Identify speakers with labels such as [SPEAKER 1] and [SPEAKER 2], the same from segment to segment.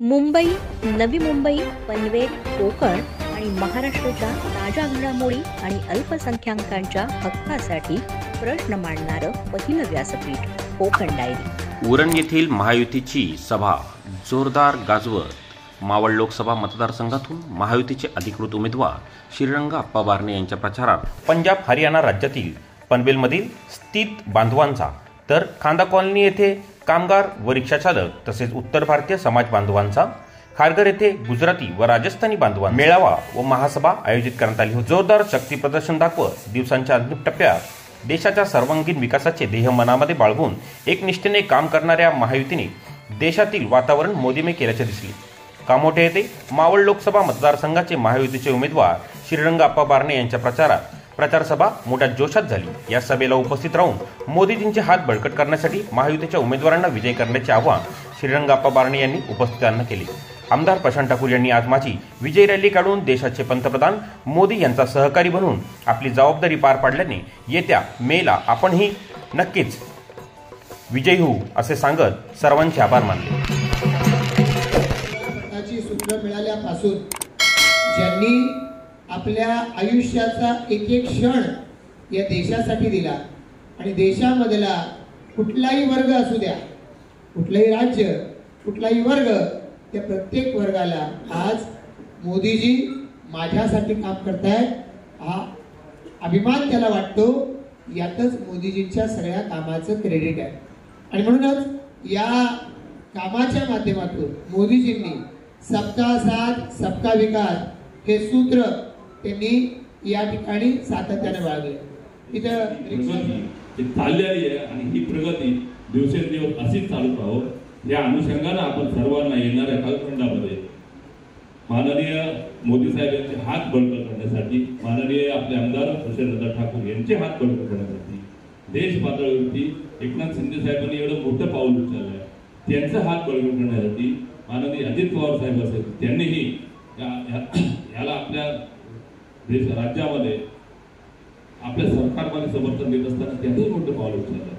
[SPEAKER 1] मुंबई, नवी मुंबई, पनवेल, कोकण आणि महाराष्ट्राच्या ताज्या घडामोडी आणि अल्पसंख्याकांच्या हक्कासाठी प्रश्न मांडणारं पहिलं व्यासपीठ कोकण डायरी।
[SPEAKER 2] उरण येथील महायुतीची सभा जोरदार गाजवत मावळ लोकसभा मतदारसंघातून महायुतीचे अधिकृत उमेदवार श्रीरंग अप्पा बारणे यांच्या प्रचारात पंजाब हरियाणा राज्यातील पनवेलमधील स्थित बांधवांचा तर खांदा कॉलनी येथे कामगार व रिक्षाचालक तसेच उत्तर भारतीय समाज बांधवांचा, खारघर येथे गुजराती व राजस्थानी बांधवांचा मेळावा व महासभा आयोजित करण्यात आली होती। जोरदार शक्ती प्रदर्शन दाखवत दिवसांच्या अंतिम टप्प्यात देशाच्या सर्वांगीण विकासाचे ध्येय मनामध्ये बाळगून एकनिष्ठेने काम करणाऱ्या महायुतीने देशातील वातावरण मोदीमय केल्याचे दिसले। कामोठे येथे मावळ लोकसभा मतदारसंघाचे महायुतीचे उमेदवार श्रीरंग अप्पा बारणे यांच्या प्रचार सभा मोठ्या जोशात झाली। या सभेला उपस्थित राहून मोदीजींचे हात बळकट करण्यासाठी महायुतीच्या उमेदवारांना विजयी करण्याचे आवाहन श्रीरंग अप्पा बारणे यांनी उपस्थितांना केले। आमदार प्रशांत ठाकूर यांनी आज माझी विजय रॅली काढून देशाचे पंतप्रधान मोदी यांचा सहकारी बनून आपली जबाबदारी पार पाडल्याने येत्या मेला आपणही नक्कीच विजयी होऊ असे सांगत सर्वांचे आभार मानले।
[SPEAKER 3] सूत्र मिळाल्यापासून ज्यांनी आपल्या आयुष्याचा एक एक क्षण या देशासाठी दिला आणि देशामधला कुठलाही वर्ग असू द्या, कुठलाही राज्य, कुठलाही वर्ग, त्या प्रत्येक वर्गाला आज मोदीजी माझ्यासाठी काम करतायत हा अभिमान त्याला वाटतो। यातच मोदीजींच्या सगळ्या कामाचं क्रेडिट आहे आणि म्हणूनच या कामाच्या माध्यमातून मोदीजींनी सबका साथ सबका विकास हे सूत्र त्यांनी या ठिकाणी सातत्याने बाळगले।
[SPEAKER 4] इथं चाललेली आहे आणि ही प्रगती दिवसेंदिवस अशीच चालू राहावं या अनुषंगाने आपण सर्वांना येणाऱ्या कालखंडामध्ये माननीय मोदी साहेबांचे हात बळकट करण्यासाठी, माननीय आपले आमदार प्रशांत ठाकूर यांचे हात बळकट करण्यासाठी, देश पातळीवरती एकनाथ शिंदे साहेबांनी एवढं मोठं पाऊल उचललं आहे त्यांचा हात बळकट करण्यासाठी माननीय अजित पवार साहेब असेल त्यांनीही याला आपल्या राज्यामध्ये आपल्या सरकारमध्ये समर्थन देत असताना त्यातही मोठं पाऊल उचललं।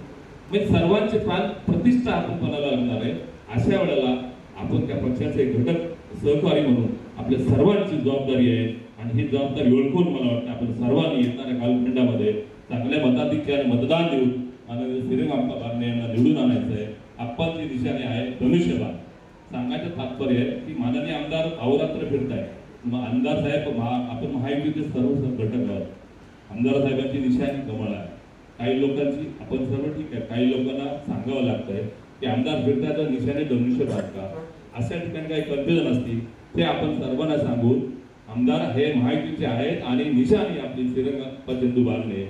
[SPEAKER 4] म्हणजे सर्वांचे प्राण प्रतिष्ठा आपण कोणाला लागणार आहे अशा वेळेला आपण त्या पक्षाचे घटक सहकारी म्हणून आपल्या सर्वांची जबाबदारी आहे आणि ही जबाबदारी ओळखून मला वाटतं आपण सर्वांनी येणाऱ्या कालखंडामध्ये चांगल्या मताधिक्याने मतदान देऊन माननीय श्रीरंग अप्पा बारणे यांना निवडून आणायचं आहे। अप्पांची दिशाने आहे धनुष्यबाण। सांगायचं तात्पर्य आहे की माननीय आमदार अहोरात्र फिरताय, आमदार साहेब आपण महायुतीचे सर्व घटक आहोत। आमदार साहेबांची निशाणी कमळ आहे। काही लोकांची आपण सर्व ठीक आहे, काही लोकांना सांगावं लागतंय की आमदार फिरतायचा निशाणी धनुष्यबाण का, अशा ठिकाणी काही कन्फ्युजन असतील ते आपण सर्वांना सांगून आमदार हे महायुतीचे आहेत आणि निशाणी आपली श्रीरंग अप्पा चंदू बारणे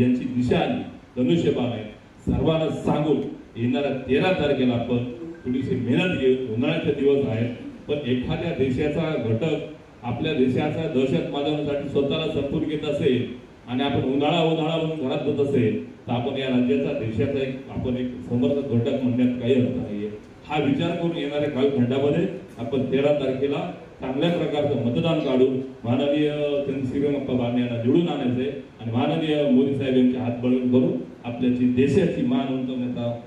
[SPEAKER 4] यांची निशाणी धनुष्यबाण आहे। सर्वांना सांगून येणाऱ्या 13 तारखेला आपण थोडीशी मेहनत घेऊन, उन्हाळ्याचे दिवस आहेत पण एखाद्या देशाचा घटक आपल्या देशाचा दहशत माजवण्यासाठी स्वतःला संपूर्ण घेत असेल आणि आपण उन्हाळा म्हणून घरात जात असेल तर आपण या राज्याचा देशाचा आपण एक समर्थक घटक म्हणण्यात काही अर्थ नाहीये। हा विचार करून येणाऱ्या कालखंडामध्ये आपण 13 तारखेला चांगल्या प्रकारचं मतदान काढून माननीय श्रीरंग अप्पा बारणे यांना निवडून आणायचंय आणि माननीय मोदी साहेब यांचे हात बळकट करून आपल्याची देशाची मान उंचावण्याचा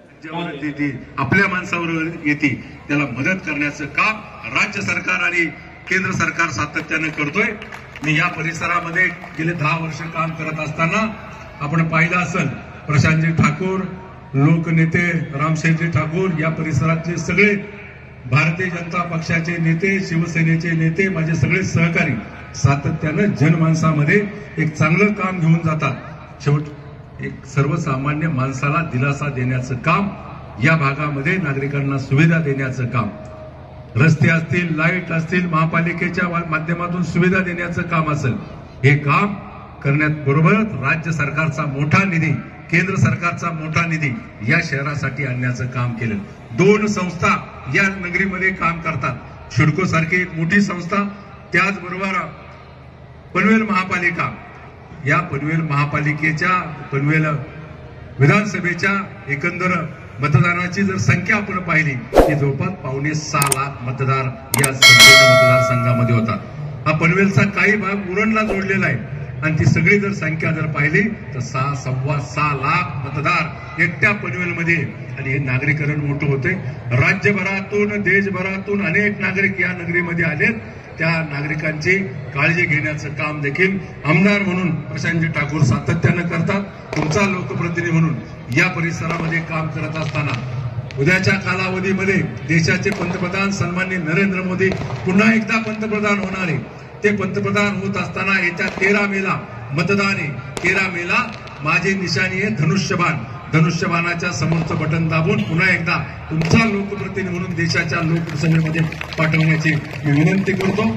[SPEAKER 5] आपल्या माणसावर येते त्याला मदत करण्याचं काम राज्य सरकार आणि केंद्र सरकार सातत्याने करतोय। मी या परिसरामध्ये गेले 10 वर्ष काम करत असताना आपण पाहिलं असेल प्रशांतजी ठाकूर, लोकनेते रामशेठजी ठाकूर, या परिसरातले सगळे भारतीय जनता पक्षाचे नेते, शिवसेनेचे नेते, माझे सगळे सहकारी सातत्यानं जनमानसामध्ये एक चांगलं काम घेऊन जातात। शेवट एक सर्वसामान्य माणसाला दिलासा देण्याचं काम, या भागामध्ये नागरिकांना सुविधा देण्याचं काम, रस्ते असतील, लाईट असतील, महापालिकेच्या माध्यमातून सुविधा देण्याचं काम असेल, हे काम करण्याबरोबरच राज्य सरकारचा मोठा निधी, केंद्र सरकारचा मोठा निधी या शहरासाठी आणण्याचं काम केलं। 2 संस्था या नगरीमध्ये काम करतात, शिडको सारखी एक मोठी संस्था, त्याचबरोबर पनवेल महापालिका। या पनवेल महापालिकेच्या, पनवेल विधानसभेच्या एकंदर मतदानाची जर संख्या आपण पाहिली की जवळपास 5.6 लाख मतदार या संपूर्ण मतदारसंघामध्ये होतात। हा पनवेलचा काही भाग उरणला जोडलेला आहे आणि ती सगळी जर संख्या जर पाहिली तर 6.6 लाख मतदार एकट्या पनवेलमध्ये, आणि हे नागरीकरण मोठं होते. राज्यभरातून देशभरातून अनेक नागरिक या नगरीमध्ये आलेत. त्या नागरिकांची काळजी घेण्याचं काम देखील आमदार म्हणून प्रशांतजी ठाकूर सातत्यानं करतात. तुमचा लोकप्रतिनिधी म्हणून या परिसरामध्ये काम करत असताना उद्याच्या कालावधीमध्ये देशाचे पंतप्रधान सन्माननीय नरेंद्र मोदी पुन्हा एकदा पंतप्रधान होणार आहे. ते पंतप्रधान होत असताना येत्या 13 मेला मतदान आहे. 13 मेला माझी निशाणी आहे धनुष्यबाण. धनुष्यबाणाच्या समोरचं बटन दाबून पुन्हा एकदा तुमचा लोकप्रतिनिधी म्हणून देशाच्या लोकसभेमध्ये पाठवण्याची मी विनंती करतो.